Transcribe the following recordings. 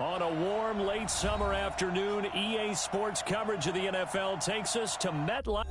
On a warm late summer afternoon, EA Sports coverage of the NFL takes us to MetLife.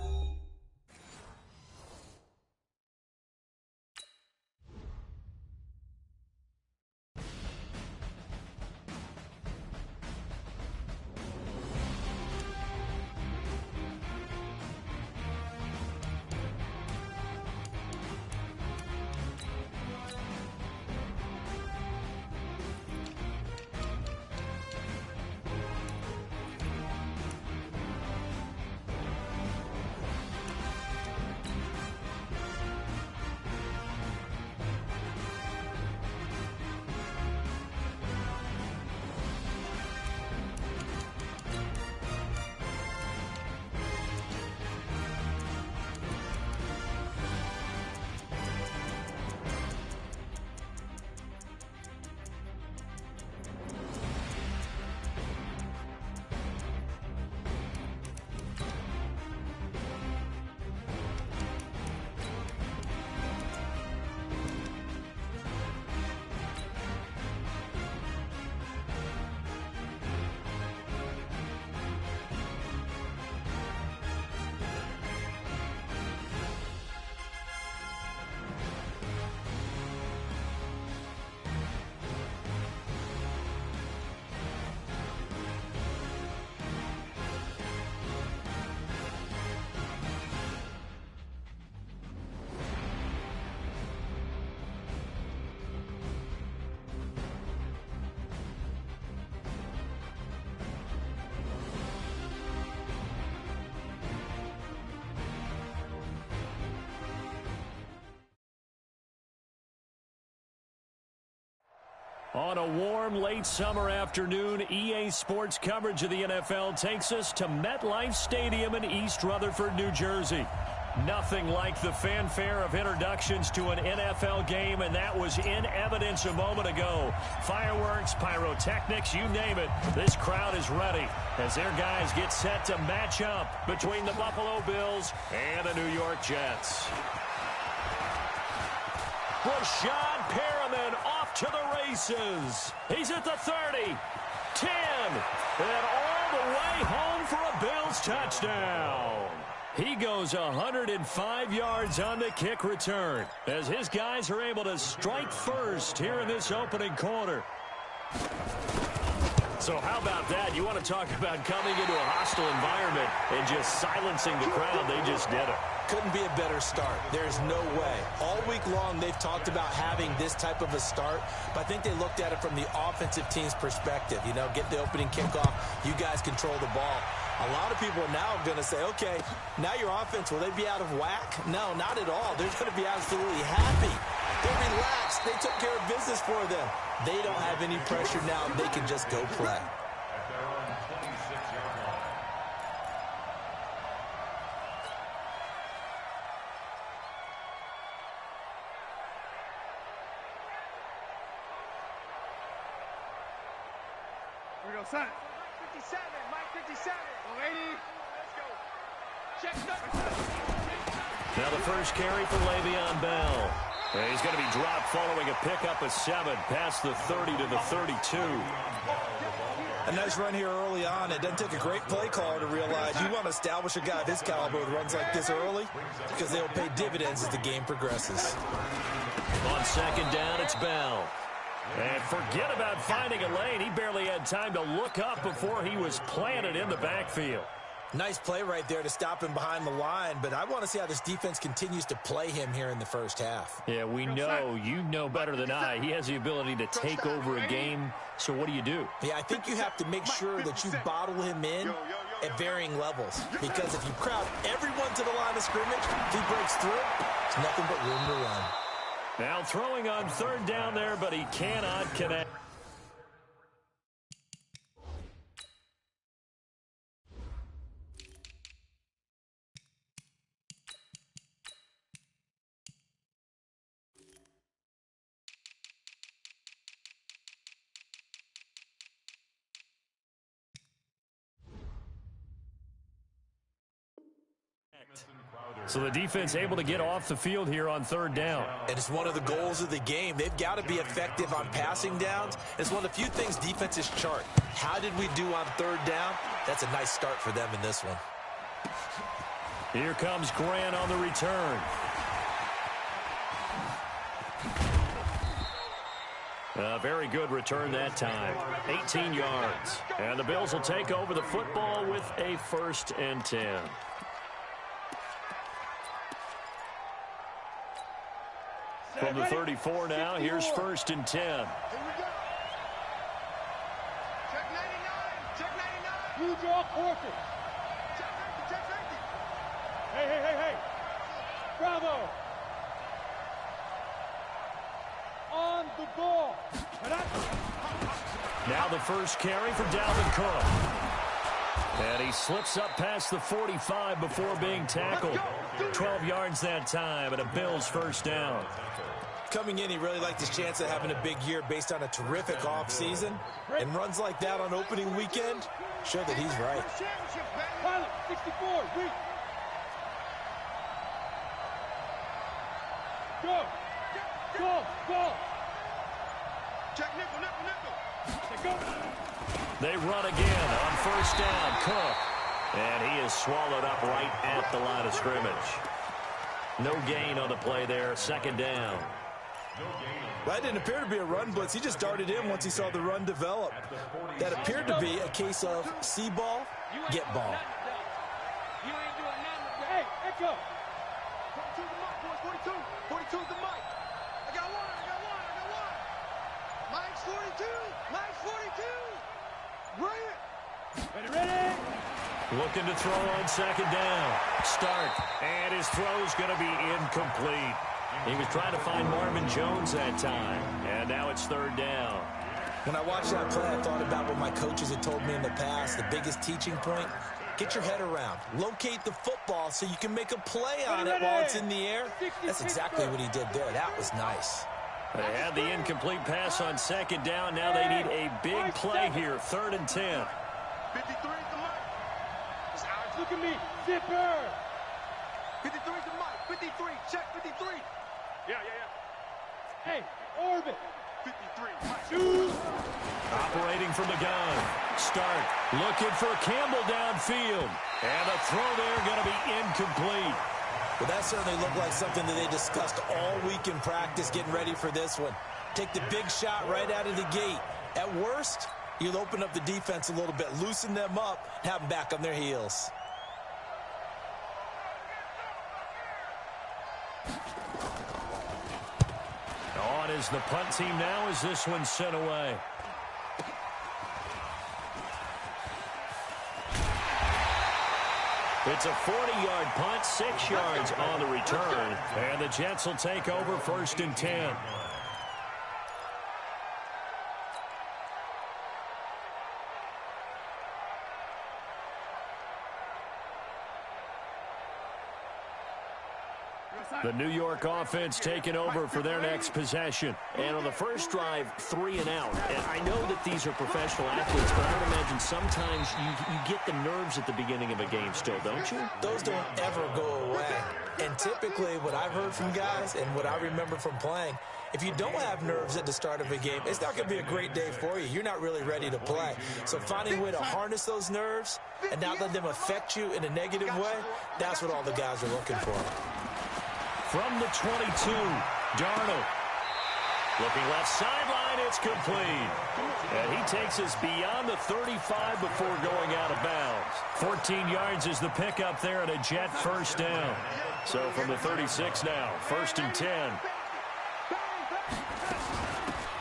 On a warm late summer afternoon, EA Sports coverage of the NFL takes us to MetLife Stadium in East Rutherford, New Jersey. Nothing like the fanfare of introductions to an NFL game, and that was in evidence a moment ago. Fireworks, pyrotechnics, you name it. This crowd is ready as their guys get set to match up between the Buffalo Bills and the New York Jets. Rashad Perriman off to the races. He's at the 30, 10, and all the way home for a Bills touchdown. He goes 105 yards on the kick return as his guys are able to strike first here in this opening quarter. So how about that? You want to talk about coming into a hostile environment and just silencing the crowd. They just did it. Couldn't be a better start. There's no way. All week long, they've talked about having this type of a start, but I think they looked at it from the offensive team's perspective. You know, get the opening kickoff. You guys control the ball. A lot of people are now going to say, okay, now your offense, will they be out of whack? No, not at all. They're going to be absolutely happy. They're relaxed. They took care of business for them. They don't have any pressure now. They can just go play. Here we go, son. 57, Mike 57. 80. Let's go. Check Now the first carry for Le'Veon Bell. And he's going to be dropped following a pickup of 7 past the 30 to the 32. A nice run here early on. It doesn't take a great play caller to realize you want to establish a guy of his caliber with runs like this early because they'll pay dividends as the game progresses. On second down, it's Bell. And forget about finding a lane. He barely had time to look up before he was planted in the backfield. Nice play right there to stop him behind the line, but I want to see how this defense continues to play him here in the first half. Yeah, we know, you know better than I. He has the ability to take over a game, so what do you do? Yeah, I think you have to make sure that you bottle him in at varying levels, because if you crowd everyone to the line of scrimmage, if he breaks through, there's nothing but room to run. Now throwing on third down there, but he cannot connect. So the defense able to get off the field here on third down. And it's one of the goals of the game. They've got to be effective on passing downs. It's one of the few things defenses chart. How did we do on third down? That's a nice start for them in this one. Here comes Grant on the return. A very good return that time. 18 yards. And the Bills will take over the football with a 1st and 10. From the 34 now, here's 1st and 10. Here we go. Check 99. Check 99. You draw quarter. Check 50. Check 50. Hey. Bravo. On the ball. Now the first carry for Dalvin Cook. And he slips up past the 45 before being tackled. 12 yards that time, and a Bills 1st down. Coming in, he really liked his chance of having a big year based on a terrific offseason. And runs like that on opening weekend show that he's right. Pilot, 64, weak. Go. Check nickel. Go. They run again on 1st down. Cook. And he is swallowed up right at the line of scrimmage. No gain on the play there. 2nd down. That didn't appear to be a run blitz. He just darted in once he saw the run develop. That appeared to be a case of see ball, get ball. You ain't doing nothing. Hey, Echo. 42 the mic, boys. 42 the mic. I got one. Mike's 42. Bring it. Ready. Looking to throw on 2nd down. Start. And his throw's going to be incomplete. He was trying to find Marvin Jones that time. And now it's 3rd down. When I watched that play, I thought about what my coaches had told me in the past. The biggest teaching point, get your head around. Locate the football so you can make a play on it while it's in the air. That's exactly what he did there. That was nice. They had the incomplete pass on 2nd down. Now they need a big play here. 3rd and 10. 53 is the mic. It's ours. Look at me. Zipper. 53 is the mic. 53. Check 53. Yeah. Hey, orbit. 53. Operating from the gun. Start. Looking for Campbell downfield. And the throw there going to be incomplete. Well, that certainly looked like something that they discussed all week in practice getting ready for this one. Take the big shot right out of the gate. At worst, you'll open up the defense a little bit, loosen them up, have them back on their heels. On is the punt team now as this one's sent away. It's a 40-yard punt, 6 yards on the return. And the Jets will take over 1st and 10. The New York offense taking over for their next possession. And on the first drive, 3 and out. And I know that these are professional athletes, but I would imagine sometimes you get the nerves at the beginning of a game still, don't you? Those don't ever go away. And typically what I've heard from guys and what I remember from playing, if you don't have nerves at the start of a game, it's not going to be a great day for you. You're not really ready to play. So finding a way to harness those nerves and not let them affect you in a negative way, that's what all the guys are looking for. From the 22, Darnold. Looking left sideline, it's complete. And he takes us beyond the 35 before going out of bounds. 14 yards is the pickup there and a Jet 1st down. So from the 36 now, 1st and 10.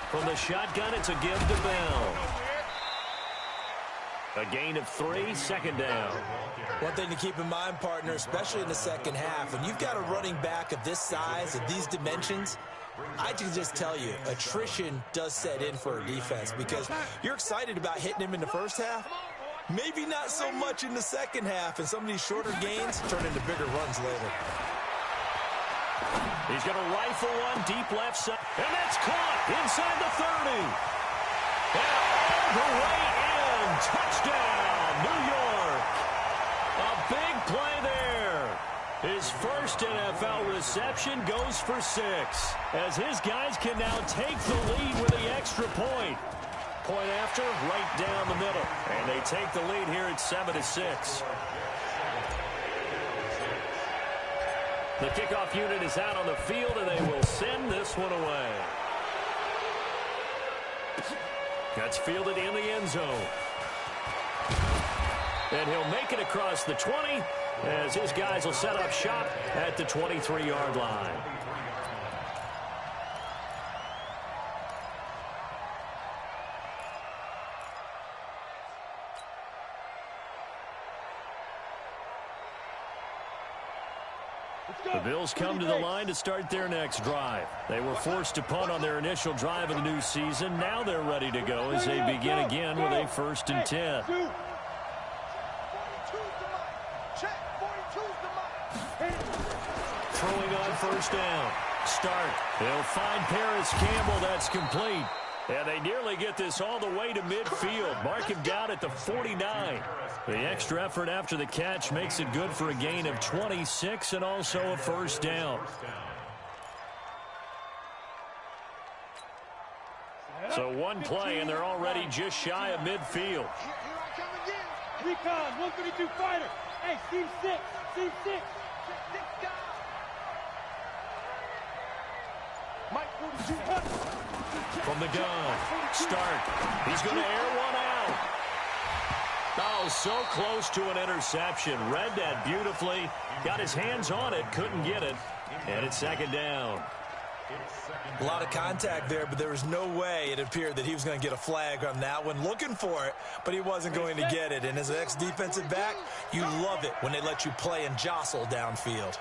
From the shotgun, it's a give to Bell. A gain of 3, 2nd down. One thing to keep in mind, partner, especially in the second half, when you've got a running back of this size, of these dimensions, I can just tell you, attrition does set in for a defense because you're excited about hitting him in the first half. Maybe not so much in the second half, and some of these shorter gains turn into bigger runs later. He's going to rifle one deep left side, and that's caught inside the 30. And all the way in, touchdown, New York. A big play there. His first NFL reception goes for 6, as his guys can now take the lead with the extra point. Point after, right down the middle. And they take the lead here at 7-6. The kickoff unit is out on the field, and they will send this one away. That's fielded in the end zone. And he'll make it across the 20, as his guys will set up shop at the 23-yard line. The Bills come to the line to start their next drive. They were forced to punt on their initial drive of the new season. Now they're ready to go as they begin again with a 1st and 10. Throwing on 1st down. Start. They'll find Paris Campbell. That's complete. And they nearly get this all the way to midfield. Mark him down at the 49. The extra effort after the catch makes it good for a gain of 26 and also a 1st down. So one play, and they're already just shy of midfield. Recon, 132 fighter. Hey, team 6, team 6. Mike 42. From the gun, start. He's going to air one out. Oh, so close to an interception. Read that beautifully. Got his hands on it, couldn't get it. And it's 2nd down. A lot of contact there, but there was no way it appeared that he was going to get a flag on that one. Looking for it, but he wasn't going to get it. And as an ex-defensive back, you love it when they let you play and jostle downfield.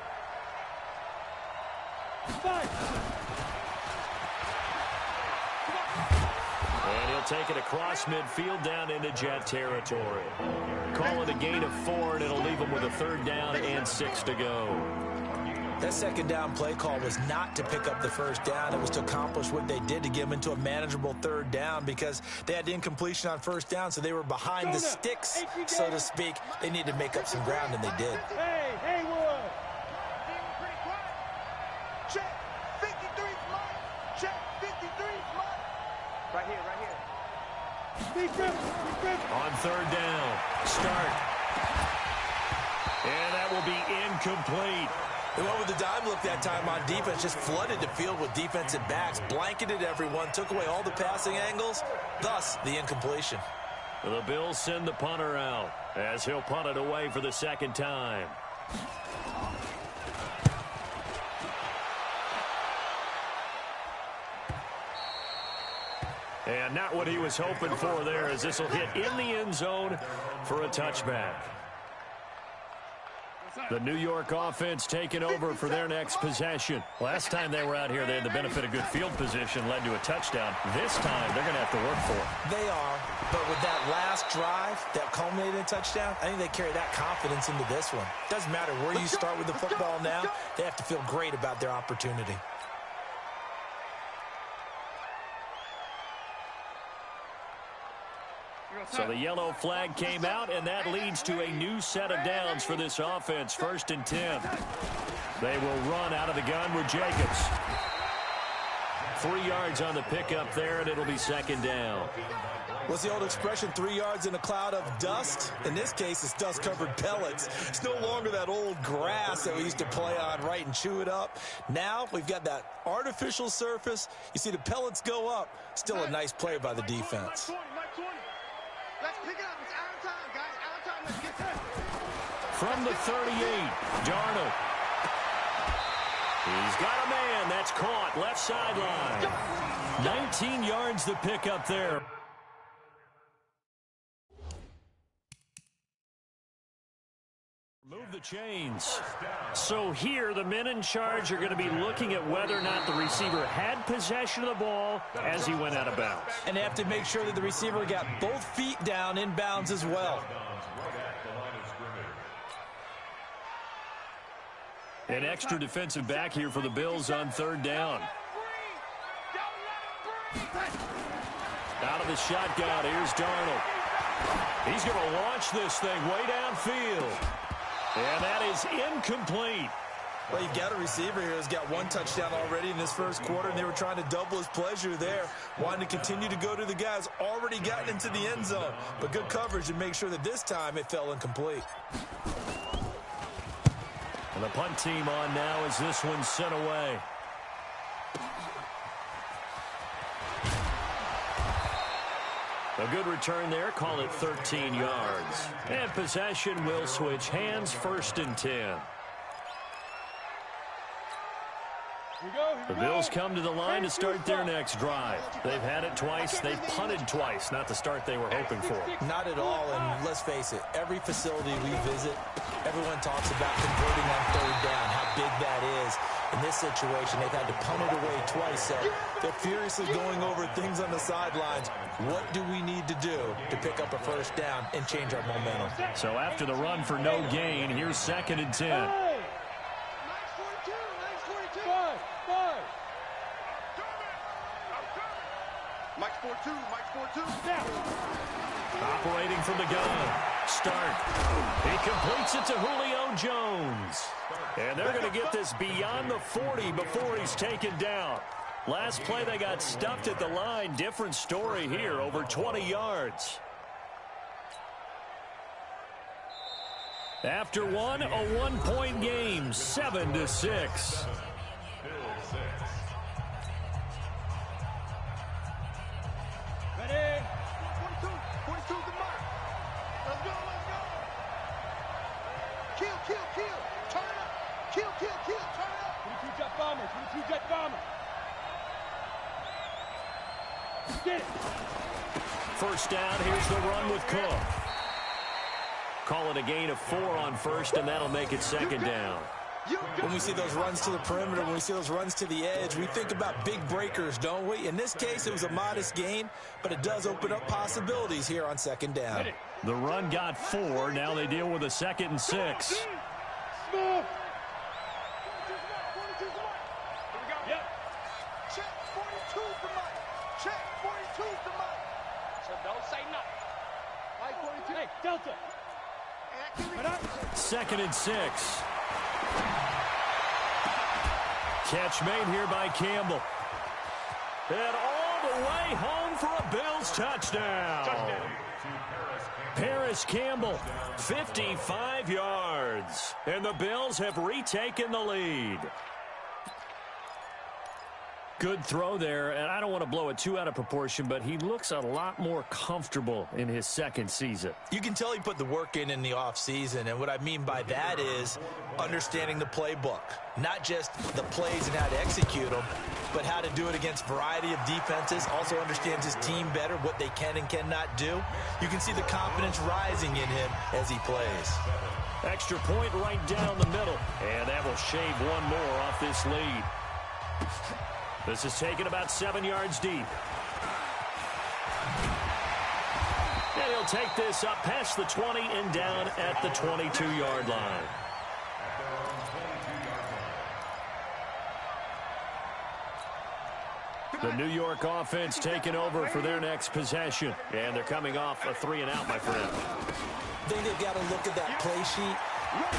And he'll take it across midfield down into Jet territory. Call it a gain of 4, and it'll leave him with a 3rd down and 6 to go. That 2nd down play call was not to pick up the 1st down. It was to accomplish what they did to get them into a manageable 3rd down because they had incompletion on 1st down, so they were behind the sticks, so to speak. They needed to make up some ground, and they did. Hey, Haywood. Check, 53's mine. Check, 53's mine. Right here, right here. Big grip. On 3rd down, start. And that will be incomplete. They went with the dime look that time on defense, just flooded the field with defensive backs, blanketed everyone, took away all the passing angles, thus the incompletion. The Bills send the punter out as he'll punt it away for the 2nd time. And not what he was hoping for there, as this will hit in the end zone for a touchback. The New York offense taking over for their next possession. Last time they were out here, they had the benefit of good field position, led to a touchdown. This time, they're going to have to work for it. They are, but with that last drive that culminated in a touchdown, I think they carry that confidence into this one. Doesn't matter where you start with the football now, they have to feel great about their opportunity. So the yellow flag came out, and that leads to a new set of downs for this offense. 1st and 10. They will run out of the gun with Jacobs. 3 yards on the pickup there, and it'll be 2nd down. What's the old expression, 3 yards in a cloud of dust? In this case, it's dust-covered pellets. It's no longer that old grass that we used to play on, right, and chew it up. Now we've got that artificial surface. You see the pellets go up. Still a nice play by the defense. Let's pick it up. It's out of time, guys. Out of time. Let's get that. From the 38, Darnold. He's got a man. That's caught. Left sideline. 19 yards to pick up there. Move the chains. So here, the men in charge are going to be looking at whether or not the receiver had possession of the ball as he went out of bounds. And they have to make sure that the receiver got both feet down in bounds as well. An extra defensive back here for the Bills on 3rd down. Out of the shotgun, here's Darnold. He's going to launch this thing way downfield. And that is incomplete. Well, you've got a receiver here who's got one touchdown already in this first quarter, and they were trying to double his pleasure there, wanting to continue to go to the guys already gotten into the end zone. But good coverage to make sure that this time it fell incomplete. And the punt team on now as this one's sent away. A good return there. Call it 13 yards. And possession will switch hands, 1st and 10. The Bills come to the line to start their next drive. They've had it twice. They've punted twice. Not the start they were hoping for. Not at all, and let's face it, every facility we visit, everyone talks about converting on 3rd down, how big that is. In this situation, they've had to punt it away twice, so they're furiously going over things on the sidelines. What do we need to do to pick up a 1st down and change our momentum? So after the run for no gain, here's 2nd and 10. Mike's 4-2, Mike's 4-2. Operating from the gun. Start. He completes it to Julio Jones. And they're going to get this beyond the 40 before he's taken down. Last play, they got stuffed at the line. Different story here, over 20 yards. After one, a 1-point game, 7-6. Ready? 42, good mark. Let's go, let's go. Kill, kill, kill. Turn up. Kill, kill, kill. Turn up. 22 jet bomber, 22 jet bomber. Get it. 1st down, here's the run with Cook. Call it a gain of 4 on 1st, and that'll make it 2nd down. When we see those runs to the perimeter, when we see those runs to the edge, we think about big breakers, don't we? In this case, it was a modest gain, but it does open up possibilities here on 2nd down. The run got 4. Now they deal with a 2nd and 6. Smooth. Yep. Check 42 for Mike. Check 42 for Mike. So don't say nothing. Mike 42. Hey, Delta. 2nd and 6. Catch made here by Campbell. And all the way home for a Bills touchdown. Paris Campbell, 55 yards. And the Bills have retaken the lead. Good throw there, and I don't want to blow it too out of proportion, but he looks a lot more comfortable in his 2nd season. You can tell he put the work in the offseason, and what I mean by that is understanding the playbook. Not just the plays and how to execute them, but how to do it against a variety of defenses. Also understands his team better, what they can and cannot do. You can see the confidence rising in him as he plays. Extra point right down the middle, and that will shave one more off this lead. This is taken about 7 yards deep. And he'll take this up past the 20 and down at the 22-yard line. The New York offense taking over for their next possession. And thee coming off a 3-and-out, my friend. I think they've got to look at that play sheet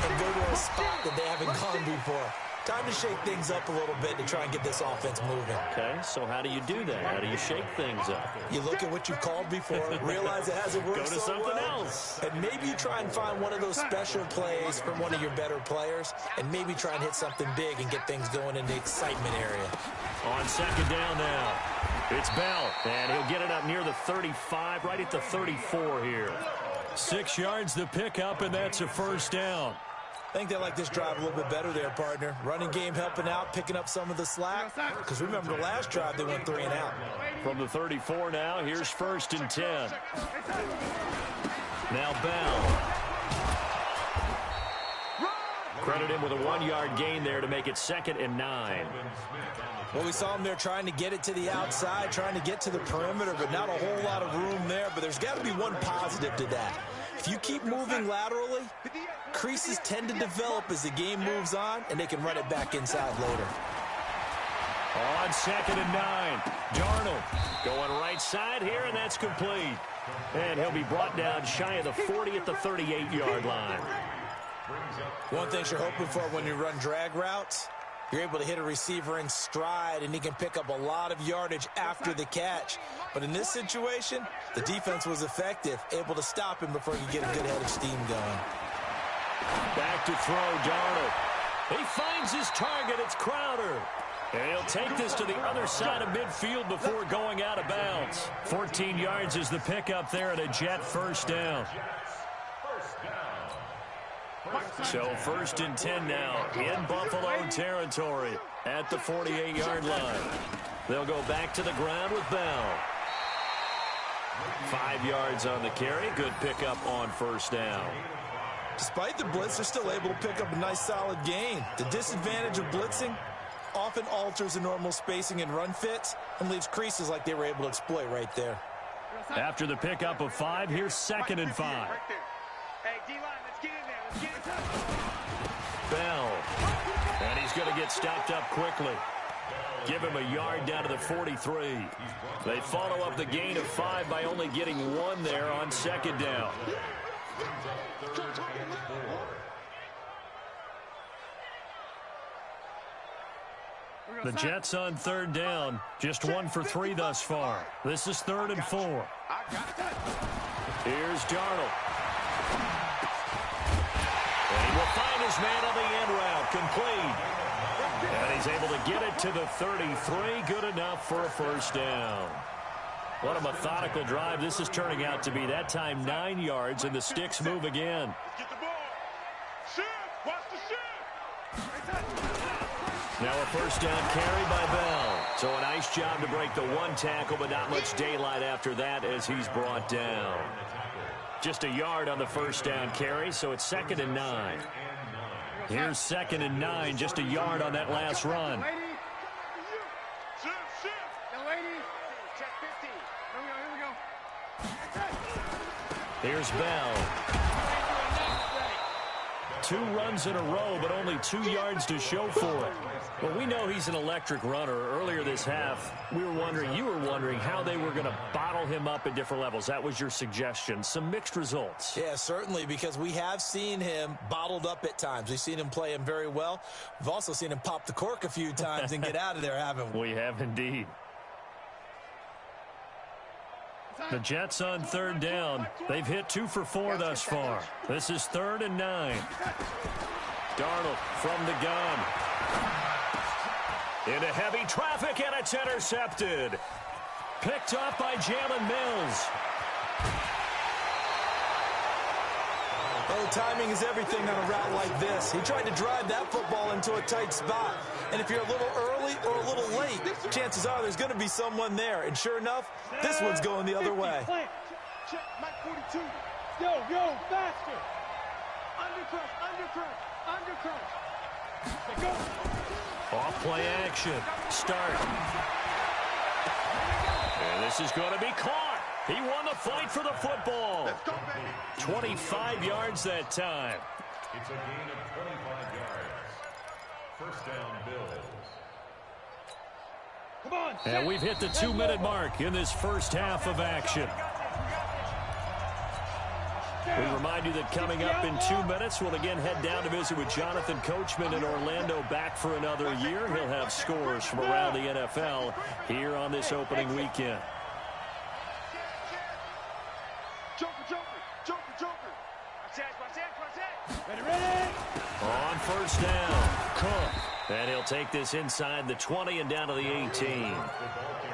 and go to a spot that they haven't gone before. Time to shake things up a little bit to try and get this offense moving. Okay, so how do you do that? How do you shake things up? You look at what you've called before, realize it hasn't worked Go to so something well, else. and maybe you try and find one of those special plays from one of your better players, and maybe try and hit something big and get things going in the excitement area. On 2nd down now, it's Bell, and he'll get it up near the 35, right at the 34 here. 6 yards the pickup, and that's a 1st down. I think they like this drive a little bit better there, partner. Running game helping out, picking up some of the slack. Because remember, the last drive, they went 3-and-out. From the 34 now, here's 1st and 10. Now Bell. Credit him with a 1-yard gain there to make it 2nd and 9. Well, we saw him there trying to get it to the outside, trying to get to the perimeter, but not a whole lot of room there. But there's got to be one positive to that. If you keep moving laterally, creases tend to develop as the game moves on, and they can run it back inside later. On 2nd and 9, Darnold going right side here, and that's complete. And he'll be brought down shy of the 40 at the 38-yard line. One thing you're hoping for when you run drag routes, you're able to hit a receiver in stride, and he can pick up a lot of yardage after the catch. But in this situation, the defense was effective, able to stop him before he could get a good head of steam going. Back to throw, Darnold. He finds his target. It's Crowder. And he'll take this to the other side of midfield before going out of bounds. 14 yards is the pickup there, and a Jet first down. So 1st and 10 now in Buffalo territory at the 48-yard line. They'll go back to the ground with Bell. 5 yards on the carry. Good pickup on 1st down. Despite the blitz, they're still able to pick up a nice solid gain. The disadvantage of blitzing often alters the normal spacing and run fits and leaves creases like they were able to exploit right there. After the pickup of 5, here's 2nd and 5. Hey, D-line, let's get in there. Let's get in. Bell. And he's going to get stopped up quickly. Give him a yard down to the 43. They follow up the gain of 5 by only getting 1 there on 2nd down. The Jets on 3rd down. Just 1 for 3 thus far. This is 3rd and 4. Here's Darnold. And he will find his man on the end route. Complete. And he's able to get it to the 33. Good enough for a 1st down. What a methodical drive this is turning out to be. That time 9 yards, and the sticks move again. Get the ball. Shift. Watch the shift. Now a 1st down carry by Bell. So a nice job to break the 1 tackle, but not much daylight after that as he's brought down. Just a yard on the 1st down carry, so it's 2nd and 9. Here's 2nd and 9, just a yard on that last run. Shift, shift. Yo, lady. Check 50. Here we go. Here's Bell. 2 runs in a row, but only 2 yards to show for it. Well, we know he's an electric runner. Earlier this half, you were wondering how they were going to bottle him up at different levels. That was your suggestion. Some mixed results. Yeah, certainly, because we have seen him bottled up at times. We've seen him play him very well. We've also seen him pop the cork a few times and get out of there, haven't we? We have indeed. The Jets on 3rd down. They've hit 2 for 4 thus far. This is 3rd and 9. Darnold from the gun. Into heavy traffic, and it's intercepted. Picked up by Jalen Mills. Well, timing is everything on a route like this. He tried to drive that football into a tight spot. And if you're a little early or a little late, chances are there's going to be someone there. And sure enough, this one's going the other way. Check, Mike 42. Yo, faster. Undercrunch. Go. Off play action. Start. And this is going to be caught. He won the fight for the football. Let's go, baby. 25 yards that time. It's a gain of 25 yards. 1st down, Bills. Come on. And we've hit the 2-minute mark in this first half of action. We remind you that coming up in 2 minutes, we'll again head down to visit with Jonathan Coachman in Orlando, back for another year. He'll have scores from around the NFL here on this opening weekend. Joker. Watch that. Ready. On 1st down, Cook. And he'll take this inside the 20 and down to the 18.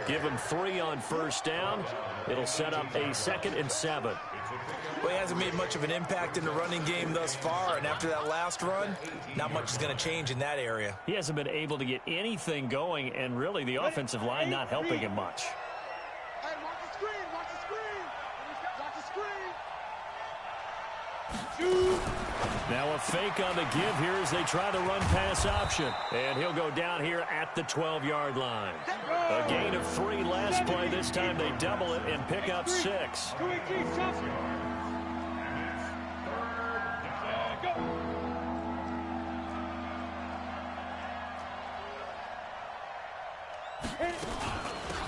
Give him 3 on 1st down. It'll set up a 2nd and 7. Well, he hasn't made much of an impact in the running game thus far, and after that last run, not much is going to change in that area. He hasn't been able to get anything going, and really the offensive line not helping him much. Hey, watch the screen. Now a fake on the give here as they try the run-pass option. And he'll go down here at the 12-yard line. A gain of 3 last play. This time they double it and pick up 6.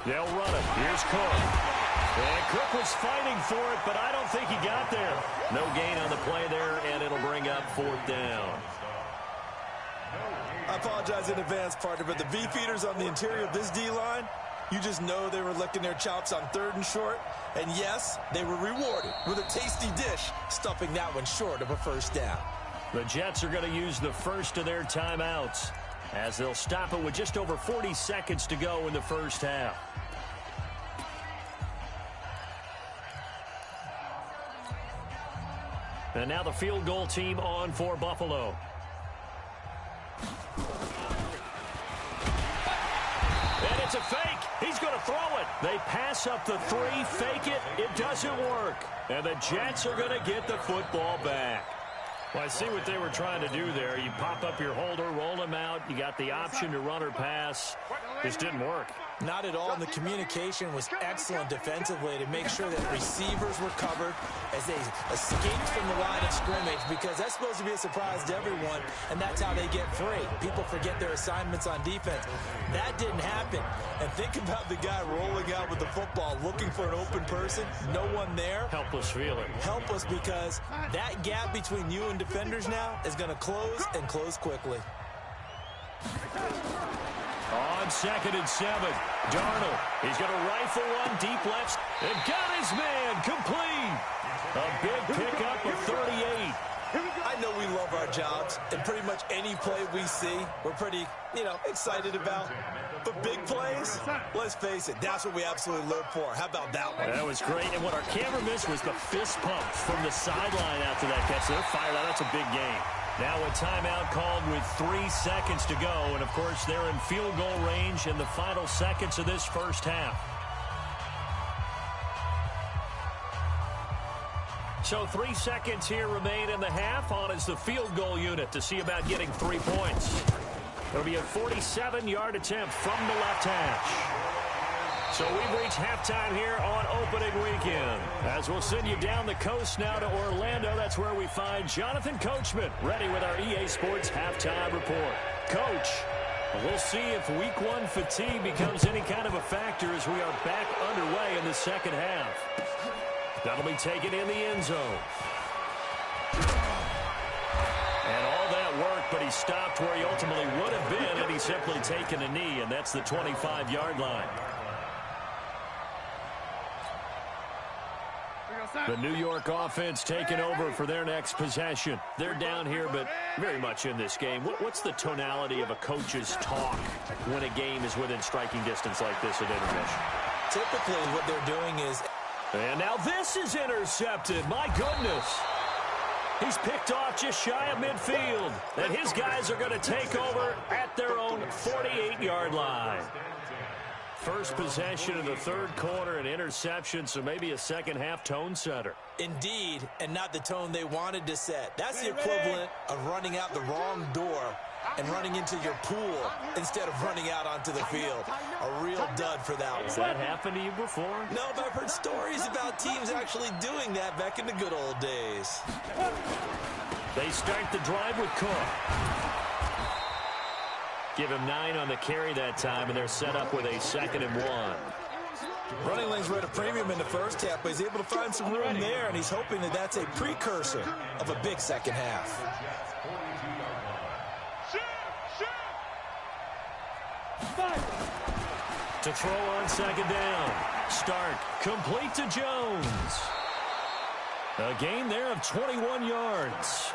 They'll run it. Here's Cook. And Cook was fighting for it, but I don't think he got there. No gain on the play there, and it'll bring up 4th down. I apologize in advance, partner, but the beefeaters on the interior of this D-line, you just know they were licking their chops on 3rd and short. And yes, they were rewarded with a tasty dish, stuffing that one short of a 1st down. The Jets are going to use the first of their timeouts as they'll stop it with just over 40 seconds to go in the 1st half. And now the field goal team on for Buffalo. And it's a fake. He's going to throw it. They pass up the 3, fake it. It doesn't work. And the Jets are going to get the football back. Well, I see what they were trying to do there. You pop up your holder, roll him out. You got the option to run or pass. This didn't work. Not at all. And the communication was excellent defensively to make sure that receivers were covered as they escaped from the line of scrimmage, because that's supposed to be a surprise to everyone, and that's how they get free. People forget their assignments on defense. That didn't happen. And think about the guy rolling out with the football, looking for an open person, no one there. Helpless feeling. Helpless, because that gap between you and defenders now is going to close, and close quickly. On 2nd and 7, Darnold. He's going to rifle one deep left. And got his man complete. A big pickup of 38. I know we love our jobs, and pretty much any play we see, we're pretty, excited about. But big plays, let's face it, that's what we absolutely live for. How about that one? That was great. And what our camera missed was the fist pump from the sideline after that catch. They're fired out. That's a big game. Now a timeout called with 3 seconds to go. And, of course, they're in field goal range in the final seconds of this 1st half. So 3 seconds here remain in the half. On is the field goal unit to see about getting 3 points. It'll be a 47-yard attempt from the left hash. So we've reached halftime here on opening weekend. As we'll send you down the coast now to Orlando, that's where we find Jonathan Coachman ready with our EA Sports halftime report. Coach, we'll see if Week 1 fatigue becomes any kind of a factor as we are back underway in the 2nd half. That'll be taken in the end zone. And all that worked, but he stopped where he ultimately would have been, and he's simply taken a knee, and that's the 25-yard line. The New York offense taking over for their next possession. They're down here, but very much in this game. What's the tonality of a coach's talk when a game is within striking distance like this at intermission? Typically, what they're doing is... And now this is intercepted. My goodness. He's picked off just shy of midfield. And his guys are going to take over at their own 48-yard line. First possession of the 3rd quarter, an interception, so maybe a 2nd half tone setter. Indeed, and not the tone they wanted to set. That's the equivalent of running out the wrong door and running into your pool instead of running out onto the field. A real dud for that one. Has that happened to you before? No, but I've heard stories about teams actually doing that back in the good old days. They start the drive with Cook. Give him 9 on the carry that time, and they're set up with a 2nd and 1. Running lanes were at a premium in the 1st half, but he's able to find some room there, and he's hoping that that's a precursor of a big 2nd half. To throw on 2nd down. Stark complete to Jones. A gain there of 21 yards.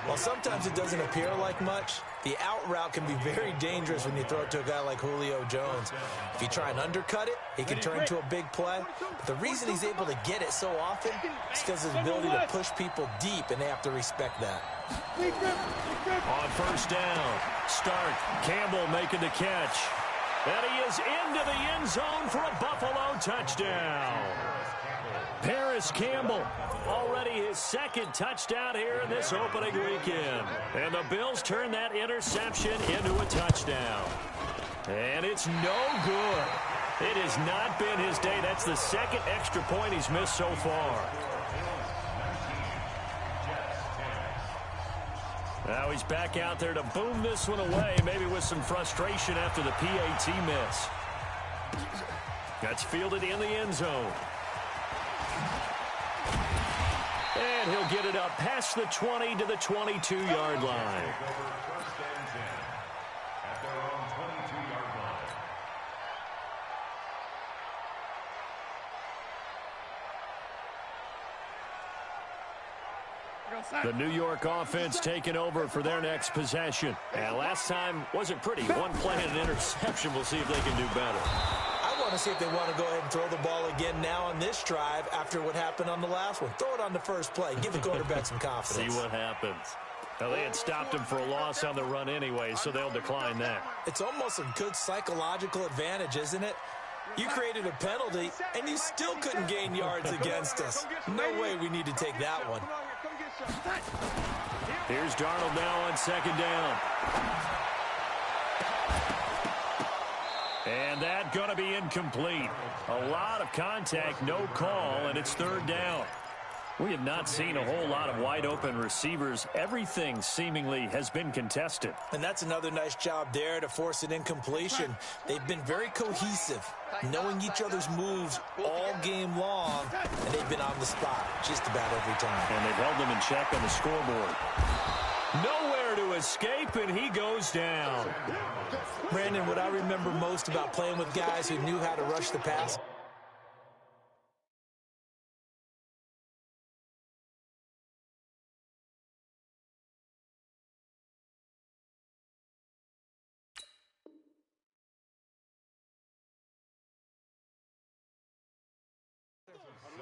While sometimes it doesn't appear like much, the out route can be very dangerous when you throw it to a guy like Julio Jones. If you try and undercut it, he can turn into a big play. But the reason he's able to get it so often is because of his ability to push people deep, and they have to respect that. On 1st down, Stark, Campbell making the catch. And he is into the end zone for a Buffalo touchdown. Paris Campbell, already his 2nd touchdown here in this opening weekend. And the Bills turn that interception into a touchdown. And it's no good. It has not been his day. That's the 2nd extra point he's missed so far. Now he's back out there to boom this one away, maybe with some frustration after the PAT miss. That's fielded in the end zone. And he'll get it up past the 20 to the 22-yard line. The New York offense taking over for their next possession. And last time wasn't pretty. One play and an interception. We'll see if they can do better. I want to see if they want to go ahead and throw the ball again now on this drive after what happened on the last one. Throw it on the first play. Give the quarterback some confidence. See what happens. Now, they had stopped him for a loss on the run anyway, so they'll decline that. It's almost a good psychological advantage, isn't it? You created a penalty, and you still couldn't gain yards against us. No way we need to take that one. Here's Darnold now on second down. And that going to be incomplete. A lot of contact, no call, and it's third down. We have not seen a whole lot of wide-open receivers. Everything seemingly has been contested. And that's another nice job there to force an incompletion. They've been very cohesive, knowing each other's moves all game long, and they've been on the spot just about every time. And they've held them in check on the scoreboard. Nowhere to escape, and he goes down. Brandon, what I remember most about playing with guys who knew how to rush the pass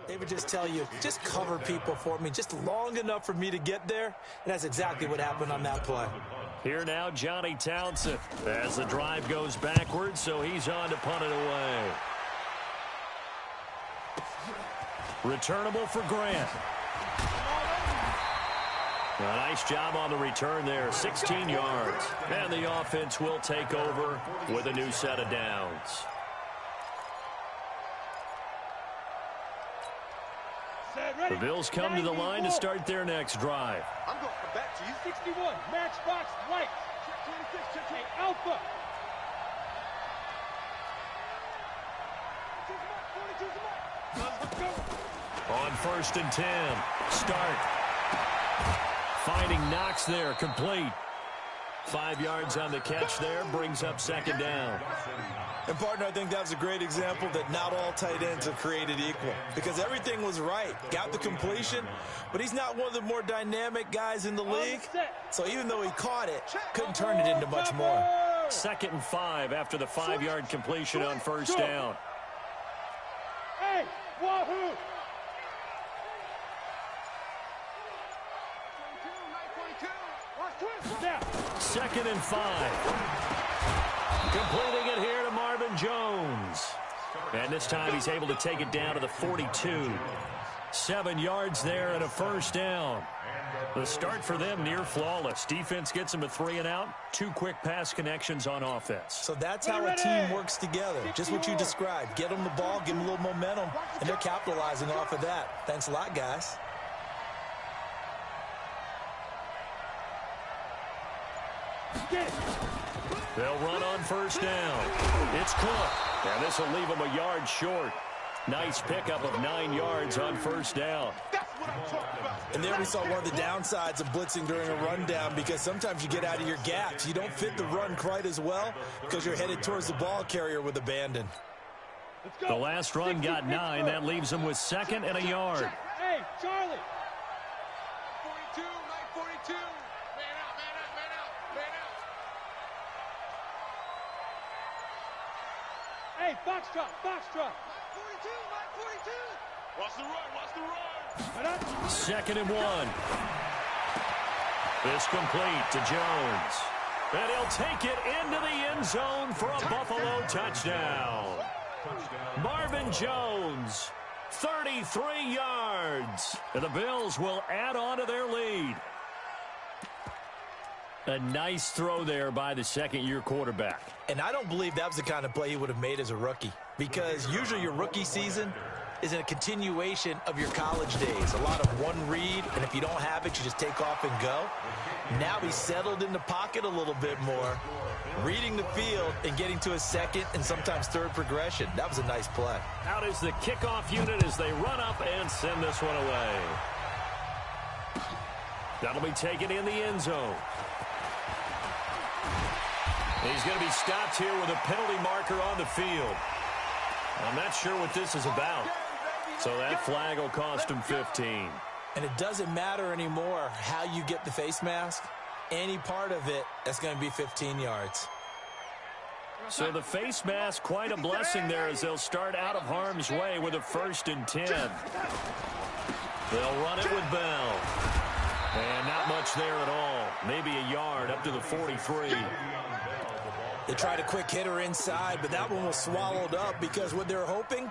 they would just tell you, just cover people for me, just long enough for me to get there. And that's exactly what happened on that play. Here now, Johnny Townsend, as the drive goes backwards, so he's on to punt it away. Returnable for Grant. A nice job on the return there, 16 yards. And the offense will take over with a new set of downs. The Bills come to the line to start their next drive. I'm going back to you. 61, matchbox light. Check 26, check 8, alpha. 42's On 1st and 10, start. Finding Knox there, complete. 5 yards on the catch there, brings up second down. And, partner, I think that was a great example that not all tight ends are created equal, because everything was right. Got the completion, but he's not one of the more dynamic guys in the league. So even though he caught it, couldn't turn it into much more. 2nd and 5 after the 5-yard completion on first down. Hey, wahoo! 2nd and 5. Completing it here to Marvin Jones. And this time he's able to take it down to the 42. 7 yards there and a first down. The start for them near flawless. Defense gets them a 3 and out. 2 quick pass connections on offense. So that's how a team works together. Just what you described. Get them the ball, give them a little momentum, and they're capitalizing off of that. Thanks a lot, guys. They'll run on first down. It's Cook. And this will leave them a yard short. Nice pickup of 9 yards on first down. And there we saw one of the downsides of blitzing during a rundown, because sometimes you get out of your gaps. You don't fit the run quite as well because you're headed towards the ball carrier with abandon. The last run got 9. That leaves them with 2nd and a yard. Hey, Charlie. 42, 942. Man out, man out, man out, man out. Hey, foxtrot, foxtrot. 42, 942. Watch the run, watch the run. 2nd and 1. This complete to Jones. And he'll take it into the end zone for a Buffalo touchdown. Marvin Jones, 33 yards. And the Bills will add on to their lead. A nice throw there by the second-year quarterback. And I don't believe that was the kind of play he would have made as a rookie, because usually your rookie season, is a continuation of your college days. A lot of one read, and if you don't have it, you just take off and go. Now he's settled in the pocket a little bit more, reading the field and getting to a second and sometimes third progression. That was a nice play. Out is the kickoff unit as they run up and send this one away. That'll be taken in the end zone. He's going to be stopped here with a penalty marker on the field. I'm not sure what this is about. So that flag will cost him 15. And it doesn't matter anymore how you get the face mask. Any part of it, that's going to be 15 yards. So the face mask, quite a blessing there as they'll start out of harm's way with a 1st and 10. They'll run it with Bell. And not much there at all. Maybe a yard up to the 43. They tried a quick hitter inside, but that one was swallowed up because what they're hoping,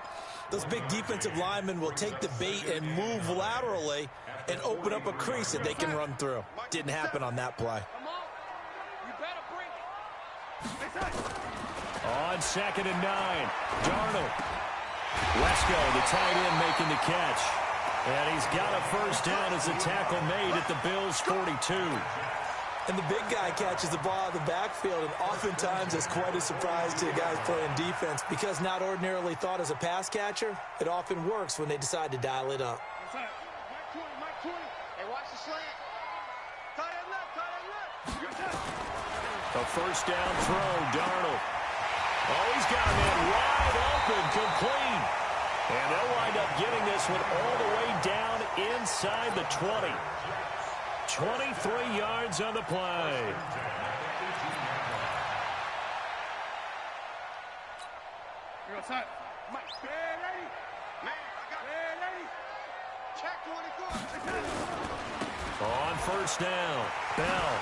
those big defensive linemen will take the bait and move laterally and open up a crease that they can run through. Didn't happen on that play. On 2nd and 9, Darnold. Wesco, the tight end, making the catch. And he's got a 1st down as the tackle made at the Bills' 42. And the big guy catches the ball out of the backfield, and oftentimes it's quite a surprise to guys playing defense because not ordinarily thought as a pass catcher, it often works when they decide to dial it up. Mike 20. Hey, watch the slant. Tight end left. A 1st down throw, Darnold. Oh, he's got a man wide open, complete. And they'll wind up getting this one all the way down inside the 20. 23 yards on the play. Mike, hey, lady. Man, I got hey, lady. Check 24. On 1st down, Bell.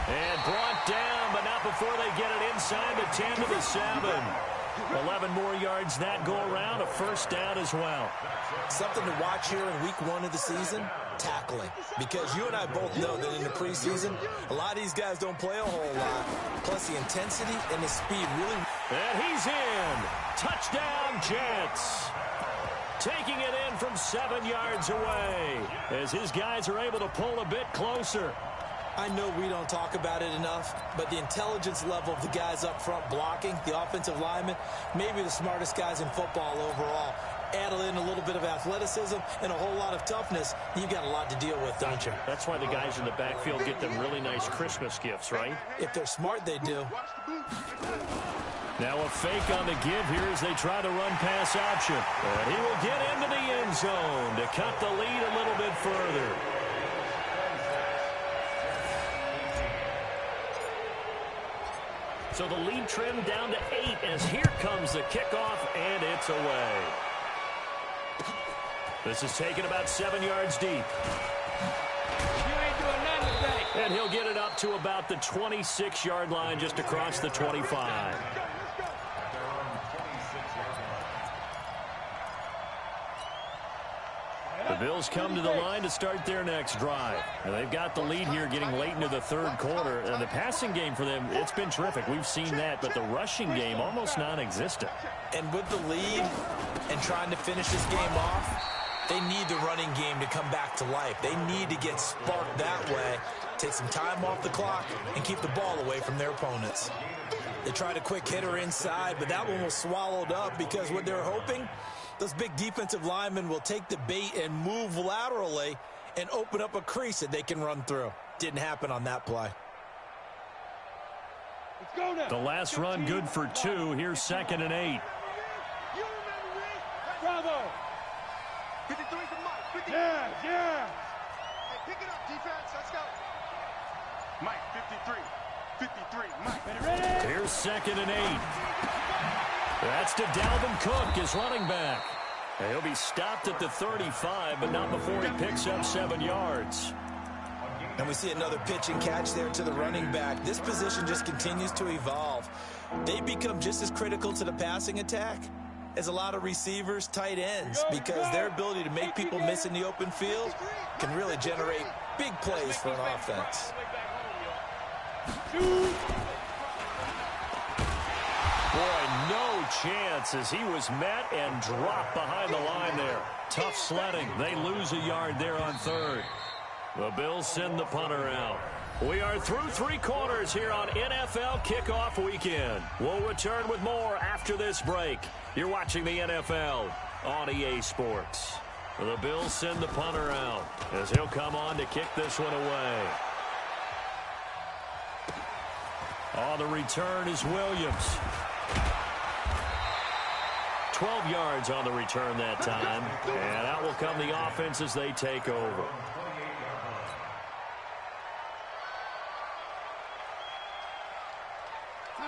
And brought down, but not before they get it inside the 10 to the 7. 11 more yards that go around, a 1st down as well. Something to watch here in week 1 of the season, tackling. Because you and I both know that in the preseason, a lot of these guys don't play a whole lot. Plus the intensity and the speed really... And he's in. Touchdown, Jets. Taking it in from 7 yards away as his guys are able to pull a bit closer. I know we don't talk about it enough, but the intelligence level of the guys up front blocking, the offensive linemen, maybe the smartest guys in football overall. Add in a little bit of athleticism and a whole lot of toughness, you've got a lot to deal with, don't you? That's why the guys in the backfield get them really nice Christmas gifts, right? If they're smart, they do. Now a fake on the give here as they try the run-pass option. And he will get into the end zone to cut the lead a little bit further. So the lead trimmed down to 8 as here comes the kickoff, and it's away. This is taken about 7 yards deep. You ain't doing nothing today. And he'll get it up to about the 26-yard line just across the 25. The Bills come to the line to start their next drive. And they've got the lead here getting late into the 3rd quarter. And the passing game for them, it's been terrific. We've seen that, but the rushing game almost non-existent. And with the lead and trying to finish this game off, they need the running game to come back to life. They need to get sparked that way, take some time off the clock, and keep the ball away from their opponents. They tried a quick hitter inside, but that one was swallowed up because what they're hoping, those big defensive linemen will take the bait and move laterally and open up a crease that they can run through. Didn't happen on that play. Let's go now. The last run good for 2. Here's 2nd and 8. Bravo. 53 to Mike. 53. Yeah. Hey, pick it up, defense. Let's go. Mike, 53. 53. Mike. Ready? Here's 2nd and 8. That's to Dalvin Cook, his running back. And he'll be stopped at the 35, but not before he picks up 7 yards. And we see another pitch and catch there to the running back. This position just continues to evolve. They become just as critical to the passing attack as a lot of receivers, tight ends, because their ability to make people miss in the open field can really generate big plays for an offense. Boy, no chance as he was met and dropped behind the line there. Tough sledding. They lose a yard there on third. The Bills send the punter out. We are through 3 quarters here on NFL Kickoff Weekend. We'll return with more after this break. You're watching the NFL on EA Sports. The Bills send the punter out as he'll come on to kick this one away. On the return is Williams. 12 yards on the return that time. And out will come the offense as they take over.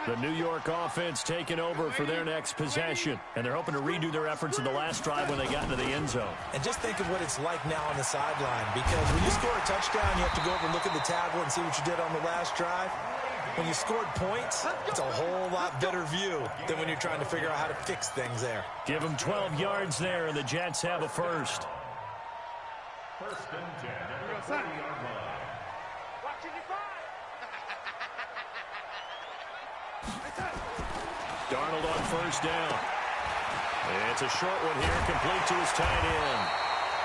The New York offense taking over for their next possession. And they're hoping to redo their efforts in the last drive when they got into the end zone. And just think of what it's like now on the sideline. Because when you score a touchdown, you have to go over and look at the tablet and see what you did on the last drive. When you scored points, it's a whole lot better view than when you're trying to figure out how to fix things there. Give them 12 yards there, and the Jets have a first. First and 10 at the 40-yard line. Darnold on first down. It's a short one here, complete to his tight end.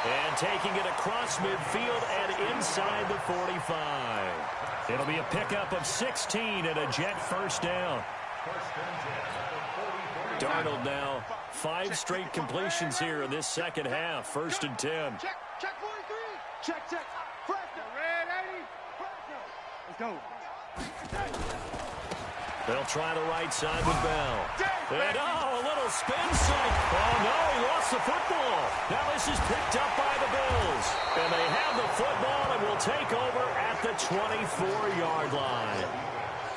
And taking it across midfield and inside the 45. It'll be a pickup of 16 and a Jet first down. Darnold now 5 straight completions here in this second half. First and 10. Check 43. Check. Fresno. Red 80. Fresno. Let's go. They'll try the right side with Bell. And a little spin cycle. Oh no, he lost the football. Now this is picked up by the Bills. And they have the football and will take over at the 24-yard line.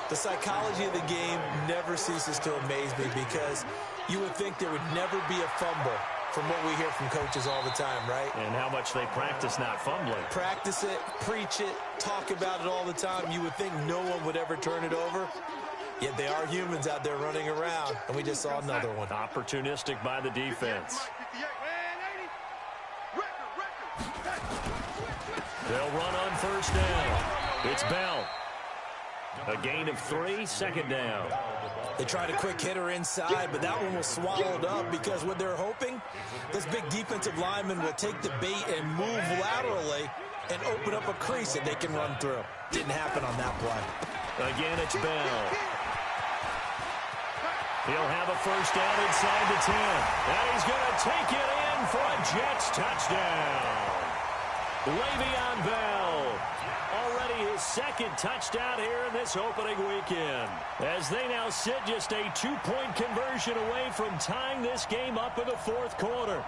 The psychology of the game never ceases to amaze me because you would think there would never be a fumble from what we hear from coaches all the time, right? And how much they practice not fumbling. Practice it, preach it, talk about it all the time. You would think no one would ever turn it over. Yet they are humans out there running around, and we just saw another one. Opportunistic by the defense. They'll run on first down. It's Bell. A gain of 3, second down. They tried a quick hitter inside, but that one was swallowed up because what they're hoping, this big defensive lineman will take the bait and move laterally and open up a crease that they can run through. Didn't happen on that play. Again, it's Bell. He'll have a first down inside the 10. And he's going to take it in for a Jets touchdown. Le'Veon Bell. Already his second touchdown here in this opening weekend. As they now sit just a 2-point conversion away from tying this game up in the fourth quarter.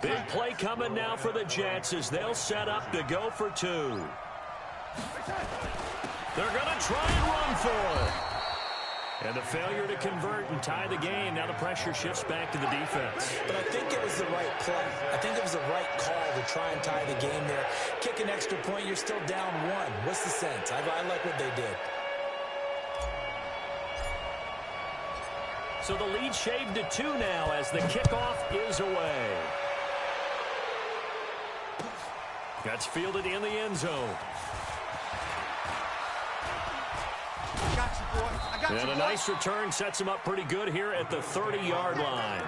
Big play coming now for the Jets as they'll set up to go for 2. They're going to try and run for it. And the failure to convert and tie the game. Now the pressure shifts back to the defense. But I think it was the right play. I think it was the right call to try and tie the game there. Kick an extra point, you're still down 1. What's the sense? I like what they did. So the lead shaved to 2 now as the kickoff is away. That's fielded in the end zone. I got you, boy. I got you, And a nice return sets him up pretty good here at the 30-yard line.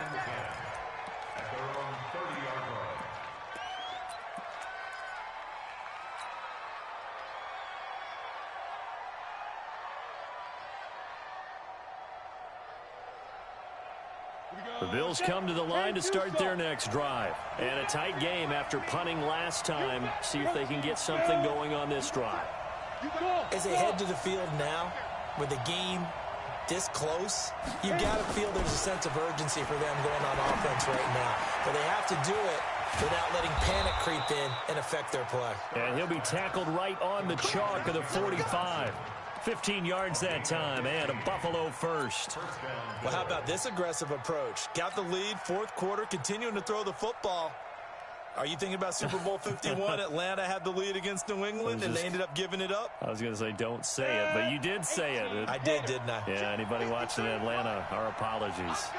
The Bills come to the line to start their next drive. And a tight game after punting last time. See if they can get something going on this drive. As they head to the field now, with the game this close, you got to feel there's a sense of urgency for them going on offense right now. But they have to do it without letting panic creep in and affect their play. And he'll be tackled right on the chalk of the 45. 15 yards that time, and a Buffalo first. Well, how about this aggressive approach? Got the lead, fourth quarter, continuing to throw the football. Are you thinking about Super Bowl 51? Atlanta had the lead against New England, and they ended up giving it up? I was going to say don't say it, but you did say it. I did, didn't I? Yeah, anybody watching Atlanta, our apologies.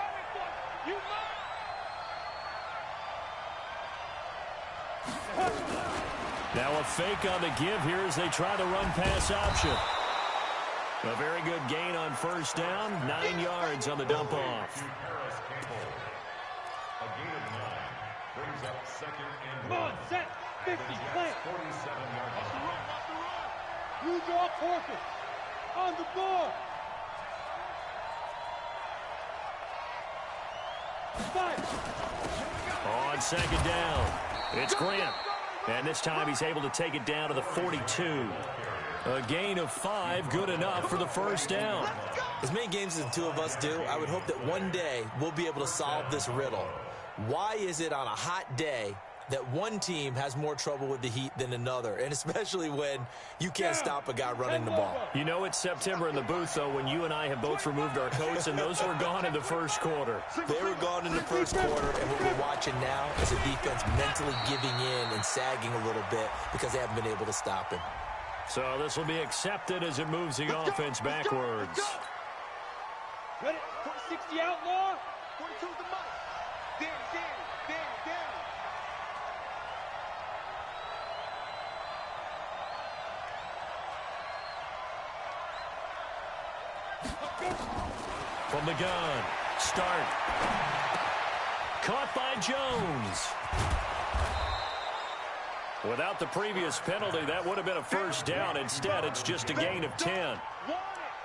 Now a fake on the give here as they try the run-pass option. A very good gain on first down, 9 yards on the dump-off. Brings up second and Come on, set, 50, play. 47-yard line. Use your focus. On the board. 5. On second down, it's Grant. And this time he's able to take it down to the 42. A gain of 5, good enough for the first down. As many games as the two of us do, I would hope that one day we'll be able to solve this riddle. Why is it on a hot day that one team has more trouble with the heat than another, and especially when you can't stop a guy running the ball? You know it's September in the booth, though, when you and I have both removed our coats, and those were gone in the first quarter. They were gone in the first quarter, and what we're watching now is a defense mentally giving in and sagging a little bit because they haven't been able to stop him. So this will be accepted as it moves the offense backwards. Ready? 60 outlaw. 42 the mic. Danny. From the gun, start. Caught by Jones. Without the previous penalty, that would have been a first down. Instead, it's just a gain of 10.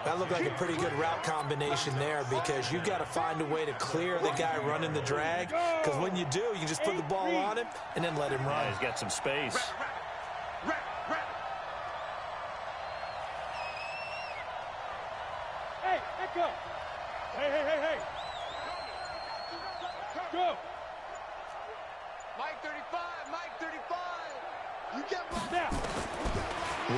That looked like a pretty good route combination there because you've got to find a way to clear the guy running the drag, because when you do, you can just put the ball on him and then let him run. Yeah, he's got some space. Hey, echo. Hey. Go. Mike 35. You get one. Now.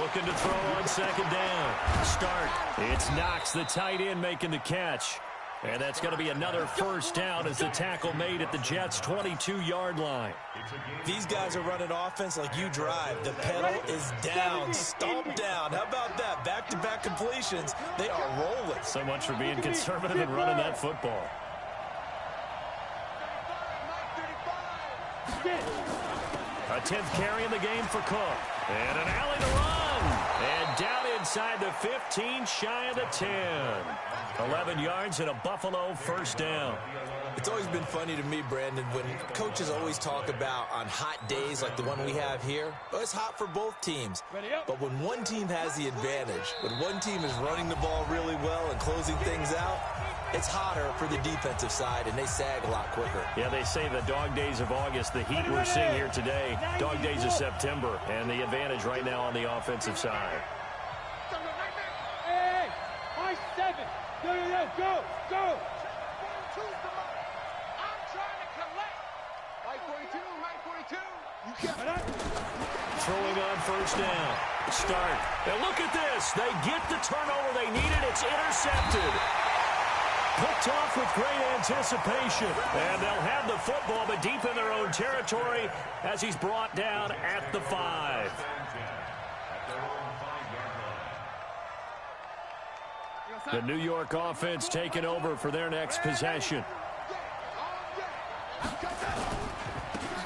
Looking to throw on second down. Start. It's Knox, the tight end, making the catch. And that's going to be another first down as the tackle made at the Jets' 22-yard line. These guys are running offense like you drive. The pedal is down, stomped down. How about that? Back-to-back completions. They are rolling. So much for being conservative and running that football. A 10th carry in the game for Cook. And an alley to run. And down inside the 15, shy of the 10. 11 yards and a Buffalo first down. It's always been funny to me, Brandon, when coaches always talk about on hot days like the one we have here. Well, it's hot for both teams. But when one team has the advantage, when one team is running the ball really well and closing things out, it's hotter for the defensive side, and they sag a lot quicker. Yeah, they say the dog days of August, the heat we're seeing here today, dog days of September, and the advantage right now on the offensive side. Hey, high 7. Go. I'm trying to collect. Mike 42. You get Throwing on first down. Start. And look at this. They get the turnover they needed. It's intercepted. Picked off with great anticipation. And they'll have the football, but deep in their own territory as he's brought down at the 5. The New York offense taking over for their next possession.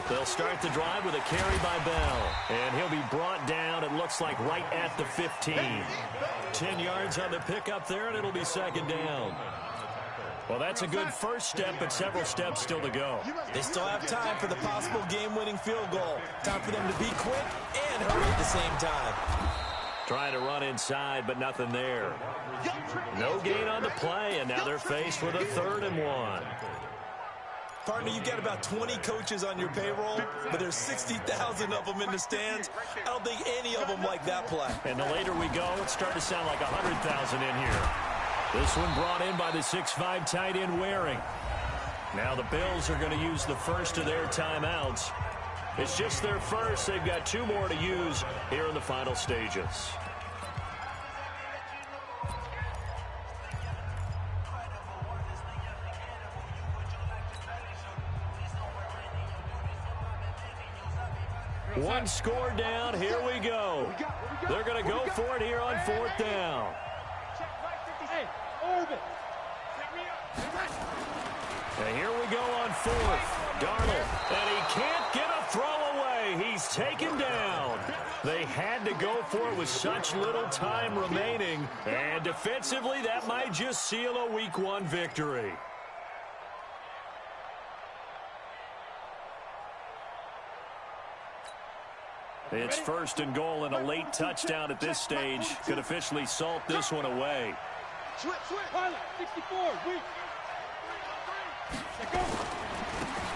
They'll start the drive with a carry by Bell. And he'll be brought down, it looks like, right at the 15. 10 yards on the pickup there, and it'll be second down. Well, that's a good first step, but several steps still to go. They still have time for the possible game-winning field goal. Time for them to be quick and hurry at the same time. Trying to run inside, but nothing there. No gain on the play, and now they're faced with a 3rd and 1. Partner, you've got about 20 coaches on your payroll, but there's 60,000 of them in the stands. I don't think any of them like that play. And the later we go, it's starting to sound like 100,000 in here. This one brought in by the 6'5" tight end Waring. Now the Bills are going to use the first of their timeouts. It's just their first. They've got 2 more to use here in the final stages. One score down. Here we go. They're going to go for it here on 4th down. Hey, Orbit. And here we go on 4th. Darnold, and he can't get a throw away. He's taken down. They had to go for it with such little time remaining. And defensively, that might just seal a Week 1 victory. It's 1st and goal, and a late touchdown at this stage could officially salt this one away. Switch. Pilot, 64. Weak.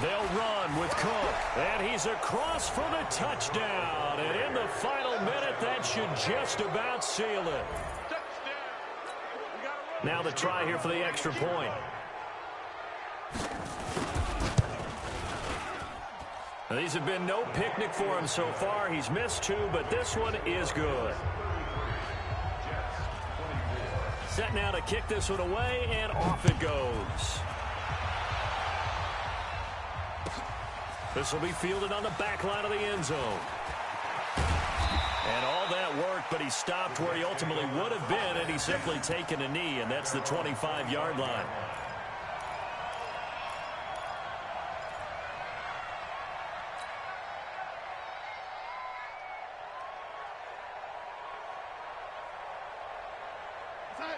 They'll run with Cook, and he's across for the touchdown. And in the final minute, that should just about seal it. Now the try here for the extra point. Now, these have been no picnic for him so far. He's missed 2, but this one is good. Set now to kick this one away, and off it goes. This will be fielded on the back line of the end zone. And all that worked, but he stopped where he ultimately would have been, and he's simply taken a knee, and that's the 25-yard line.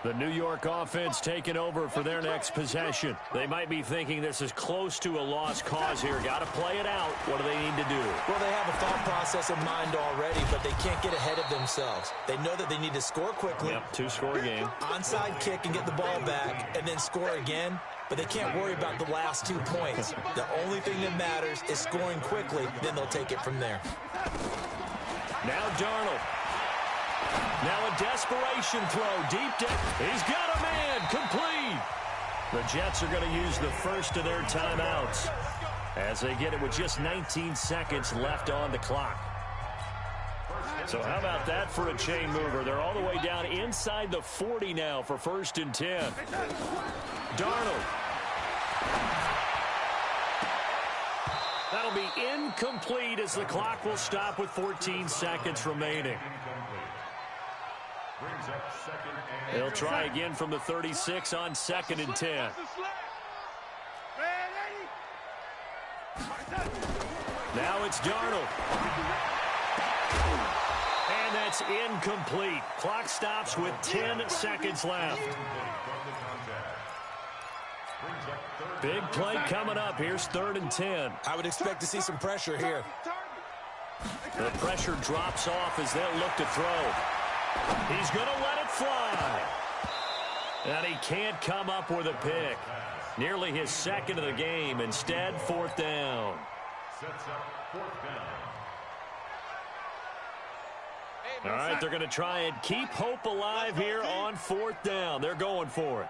The New York offense taking over for their next possession. They might be thinking this is close to a lost cause here. Got to play it out. What do they need to do? Well, they have a thought process in mind already, but they can't get ahead of themselves. They know that they need to score quickly. Yep, 2-score game. Onside kick and get the ball back, and then score again. But they can't worry about the last 2 points. The only thing that matters is scoring quickly. Then they'll take it from there. Now Darnold. Now a desperation throw deep down. He's got a man. Complete. The Jets are going to use the first of their timeouts as they get it with just 19 seconds left on the clock. So how about that for a chain mover? They're all the way down inside the 40 now for 1st and 10. Darnold. That'll be incomplete as the clock will stop with 14 seconds remaining. They'll try again from the 36 on 2nd and 10. Now it's Darnold. And that's incomplete. Clock stops with 10 seconds left. Big play coming up. Here's 3rd and 10. I would expect to see some pressure here. The pressure drops off as they'll look to throw. He's going to let it fly. And he can't come up with a pick. Nearly his 2nd of the game. Instead, 4th down. Sets up 4th down. All right, they're going to try and keep hope alive here on 4th down. They're going for it.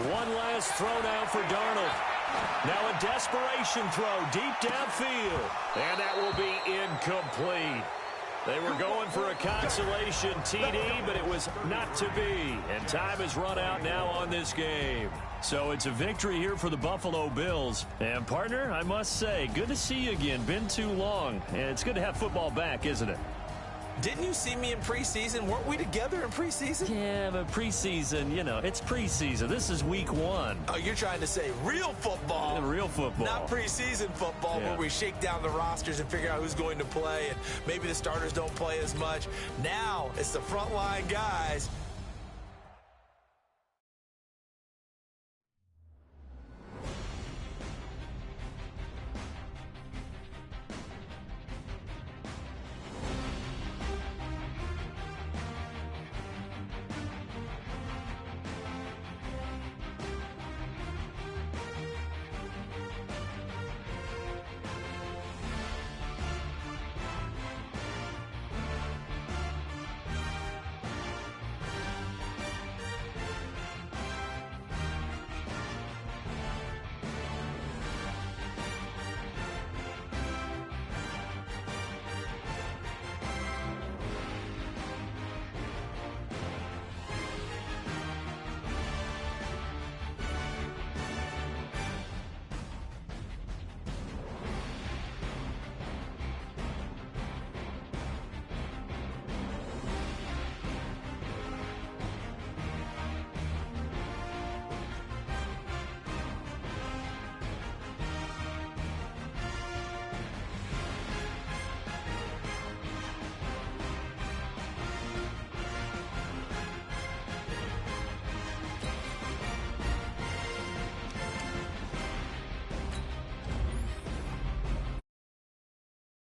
One last throw now for Darnold. Now a desperation throw deep downfield. And that will be incomplete. They were going for a consolation TD, but it was not to be. And time has run out now on this game. So it's a victory here for the Buffalo Bills. And, partner, I must say, good to see you again. Been too long. And it's good to have football back, isn't it? Didn't you see me in preseason? Weren't we together in preseason? Yeah, but preseason, you know, it's preseason. This is week 1. Oh, you're trying to say real football. Real football. Not preseason football where we shake down the rosters and figure out who's going to play, and maybe the starters don't play as much. Now it's the frontline guys